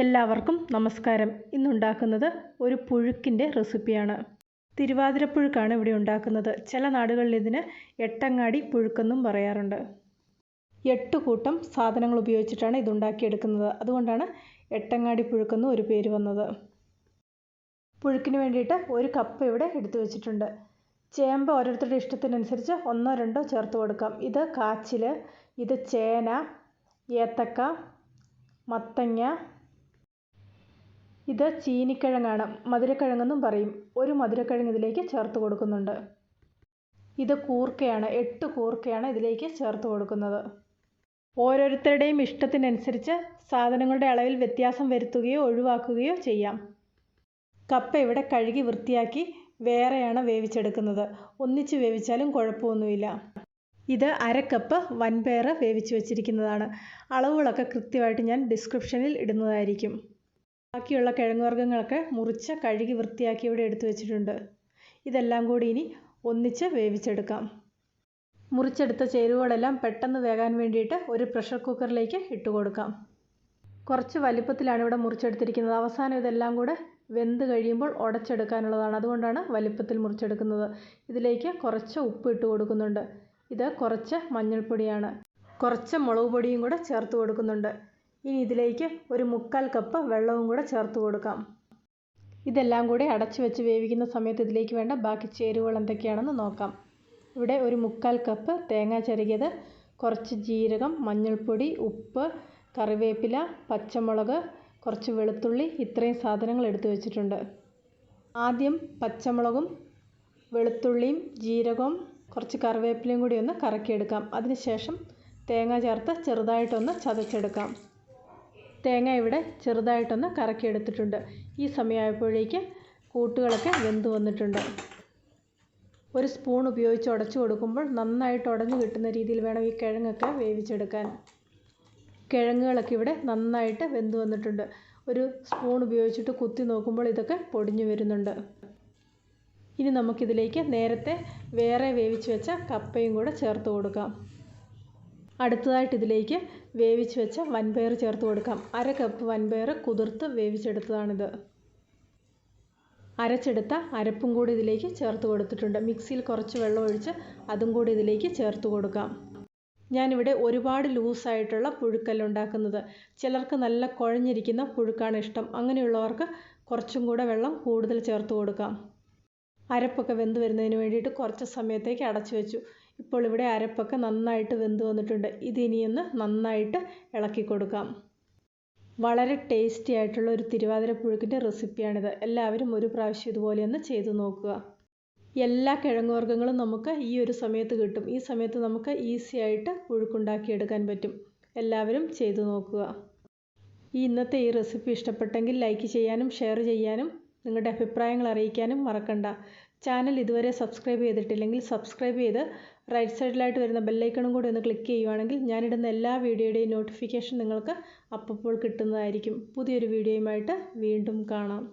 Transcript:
എല്ലാവർക്കും നമസ്കാരം. ഇന്നുണ്ടാക്കുന്നത് ഒരു പുഴുക്കിൻ്റെ റെസിപ്പിയാണ്. തിരുവാതിരപ്പുഴുക്കാണ് ഇവിടെ ഉണ്ടാക്കുന്നത്. ചില നാടുകളിൽ ഇതിന് എട്ടങ്ങാടി പുഴുക്കെന്നും പറയാറുണ്ട്. 8 കൂട്ടം സാധനങ്ങൾ ഉപയോഗിച്ചിട്ടാണ് ഇതുണ്ടാക്കിയെടുക്കുന്നത്. അതുകൊണ്ടാണ് എട്ടങ്ങാടി പുഴുക്കെന്നും ഒരു പേര് വന്നത്. പുഴുക്കിന് വേണ്ടിയിട്ട് 1 കപ്പ് ഇവിടെ എടുത്തു വെച്ചിട്ടുണ്ട്. ചേമ്പ് ഓരോരുത്തരുടെ ഇഷ്ടത്തിനനുസരിച്ച് 1-2 ചേർത്ത് കൊടുക്കാം. ഇത് കാച്ചിൽ, ഇത് ചേന, ഏത്തക്ക, മത്തങ്ങ, ഇത് ചീനിക്കിഴങ്ങാണ്. മധുരക്കിഴങ്ങെന്നും പറയും. 1 മധുരക്കിഴങ്ങ് ഇതിലേക്ക് ചേർത്ത് കൊടുക്കുന്നുണ്ട്. ഇത് കൂർക്കയാണ്. 8 കൂർക്കയാണ് ഇതിലേക്ക് ചേർത്ത് കൊടുക്കുന്നത്. ഓരോരുത്തരുടെയും ഇഷ്ടത്തിനനുസരിച്ച് സാധനങ്ങളുടെ അളവിൽ വ്യത്യാസം വരുത്തുകയോ ഒഴിവാക്കുകയോ ചെയ്യാം. കപ്പ ഇവിടെ കഴുകി വൃത്തിയാക്കി വേറെയാണ് വേവിച്ചെടുക്കുന്നത്. ഒന്നിച്ച് വേവിച്ചാലും കുഴപ്പമൊന്നുമില്ല. ഇത് 1/2 കപ്പ് വൻപയർ വേവിച്ച് വെച്ചിരിക്കുന്നതാണ്. അളവുകളൊക്കെ കൃത്യമായിട്ട് ഞാൻ ഡിസ്ക്രിപ്ഷനിൽ ഇടുന്നതായിരിക്കും. ബാക്കിയുള്ള കിഴങ്ങ് വർഗ്ഗങ്ങളൊക്കെ മുറിച്ച് കഴുകി വൃത്തിയാക്കി ഇവിടെ എടുത്തു വെച്ചിട്ടുണ്ട്. ഇതെല്ലാം കൂടി ഇനി ഒന്നിച്ച് വേവിച്ചെടുക്കാം. മുറിച്ചെടുത്ത ചേരുവകളെല്ലാം പെട്ടെന്ന് വേകാൻ വേണ്ടിയിട്ട് ഒരു പ്രഷർ കുക്കറിലേക്ക് ഇട്ട് കൊടുക്കാം. കുറച്ച് വലിപ്പത്തിലാണ് ഇവിടെ മുറിച്ചെടുത്തിരിക്കുന്നത്. അവസാനം ഇതെല്ലാം കൂടെ വെന്ത് കഴിയുമ്പോൾ ഉടച്ചെടുക്കാനുള്ളതാണ്. അതുകൊണ്ടാണ് വലിപ്പത്തിൽ മുറിച്ചെടുക്കുന്നത്. ഇതിലേക്ക് കുറച്ച് ഉപ്പ് ഇട്ട് കൊടുക്കുന്നുണ്ട്. ഇത് കുറച്ച് മഞ്ഞൾപ്പൊടിയാണ്. കുറച്ച് മുളക് പൊടിയും കൂടെ ചേർത്ത് കൊടുക്കുന്നുണ്ട്. ഇനി ഇതിലേക്ക് ഒരു 1/4 കപ്പ് വെള്ളവും കൂടെ ചേർത്ത് കൊടുക്കാം. ഇതെല്ലാം കൂടി അടച്ചു വെച്ച് വേവിക്കുന്ന സമയത്ത് ഇതിലേക്ക് വേണ്ട ബാക്കി ചേരുവകൾ എന്തൊക്കെയാണെന്ന് നോക്കാം. ഇവിടെ ഒരു 1/4 കപ്പ് തേങ്ങ ചിരകിയത്, കുറച്ച് ജീരകം, മഞ്ഞൾപ്പൊടി, ഉപ്പ്, കറിവേപ്പില, പച്ചമുളക്, കുറച്ച് വെളുത്തുള്ളി, ഇത്രയും സാധനങ്ങൾ എടുത്തു വെച്ചിട്ടുണ്ട്. ആദ്യം പച്ചമുളകും വെളുത്തുള്ളിയും ജീരകവും കുറച്ച് കറിവേപ്പിലയും കൂടി ഒന്ന് കറക്കിയെടുക്കാം. അതിനുശേഷം തേങ്ങ ചേർത്ത് ചെറുതായിട്ടൊന്ന് ചതച്ചെടുക്കാം. തേങ്ങ ഇവിടെ ചെറുതായിട്ടൊന്ന് കറക്കിയെടുത്തിട്ടുണ്ട്. ഈ സമയമായപ്പോഴേക്ക് കൂട്ടുകളൊക്കെ വെന്ത് വന്നിട്ടുണ്ട്. ഒരു സ്പൂൺ ഉപയോഗിച്ച് ഉടച്ചു കൊടുക്കുമ്പോൾ നന്നായിട്ട് ഉടഞ്ഞു കിട്ടുന്ന രീതിയിൽ വേണം ഈ കിഴങ്ങൊക്കെ വേവിച്ചെടുക്കാൻ. കിഴങ്ങുകളൊക്കെ ഇവിടെ നന്നായിട്ട് വെന്ത് വന്നിട്ടുണ്ട്. ഒരു സ്പൂൺ ഉപയോഗിച്ചിട്ട് കുത്തി നോക്കുമ്പോൾ ഇതൊക്കെ പൊടിഞ്ഞു വരുന്നുണ്ട്. ഇനി നമുക്കിതിലേക്ക് നേരത്തെ വേറെ വേവിച്ച് വെച്ച കപ്പയും കൂടെ ചേർത്ത് കൊടുക്കാം. അടുത്തതായിട്ട് ഇതിലേക്ക് വേവിച്ച് വെച്ച വൻപയർ ചേർത്ത് കൊടുക്കാം. 1/2 കപ്പ് വൻപയർ കുതിർത്ത് വേവിച്ചെടുത്തതാണിത്. അരച്ചെടുത്ത അരപ്പും കൂടി ഇതിലേക്ക് ചേർത്ത് കൊടുത്തിട്ടുണ്ട്. മിക്സിയിൽ കുറച്ച് വെള്ളം ഒഴിച്ച് അതും കൂടി ഇതിലേക്ക് ചേർത്ത് കൊടുക്കാം. ഞാനിവിടെ ഒരുപാട് ലൂസായിട്ടുള്ള പുഴുക്കല്ല ഉണ്ടാക്കുന്നത്. ചിലർക്ക് നല്ല കുഴഞ്ഞിരിക്കുന്ന പുഴുക്കാണ് ഇഷ്ടം. അങ്ങനെയുള്ളവർക്ക് കുറച്ചും കൂടെ വെള്ളം കൂടുതൽ ചേർത്ത് കൊടുക്കാം. അരപ്പൊക്കെ വെന്ത് വരുന്നതിന് വേണ്ടിയിട്ട് കുറച്ച് സമയത്തേക്ക് അടച്ചു വെച്ചു. ഇപ്പോൾ ഇവിടെ അരപ്പൊക്കെ നന്നായിട്ട് വെന്ത് വന്നിട്ടുണ്ട്. ഇതിനിയൊന്ന് നന്നായിട്ട് ഇളക്കി കൊടുക്കാം. വളരെ ടേസ്റ്റി ആയിട്ടുള്ള ഒരു തിരുവാതിര പുഴുക്കിൻ്റെ റെസിപ്പിയാണിത്. എല്ലാവരും ഒരു പ്രാവശ്യം ഇതുപോലെയൊന്ന് ചെയ്തു നോക്കുക. എല്ലാ കിഴങ്ങ് വർഗ്ഗങ്ങളും നമുക്ക് ഈ ഒരു സമയത്ത് കിട്ടും. ഈ സമയത്ത് നമുക്ക് ഈസി ആയിട്ട് പുഴുക്കുണ്ടാക്കിയെടുക്കാൻ പറ്റും. എല്ലാവരും ചെയ്തു നോക്കുക. ഇന്നത്തെ ഈ റെസിപ്പി ഇഷ്ടപ്പെട്ടെങ്കിൽ ലൈക്ക് ചെയ്യാനും ഷെയർ ചെയ്യാനും നിങ്ങളുടെ അഭിപ്രായങ്ങൾ അറിയിക്കാനും മറക്കണ്ട. ചാനൽ ഇതുവരെ സബ്സ്ക്രൈബ് ചെയ്തിട്ടില്ലെങ്കിൽ സബ്സ്ക്രൈബ് ചെയ്ത് റൈറ്റ് സൈഡിലായിട്ട് വരുന്ന ബെല്ലൈക്കണും കൂടി ഒന്ന് ക്ലിക്ക് ചെയ്യുവാണെങ്കിൽ ഞാനിടുന്ന എല്ലാ വീഡിയോയുടെയും നോട്ടിഫിക്കേഷൻ നിങ്ങൾക്ക് അപ്പോൾ കിട്ടുന്നതായിരിക്കും. പുതിയൊരു വീഡിയോയുമായിട്ട് വീണ്ടും കാണാം.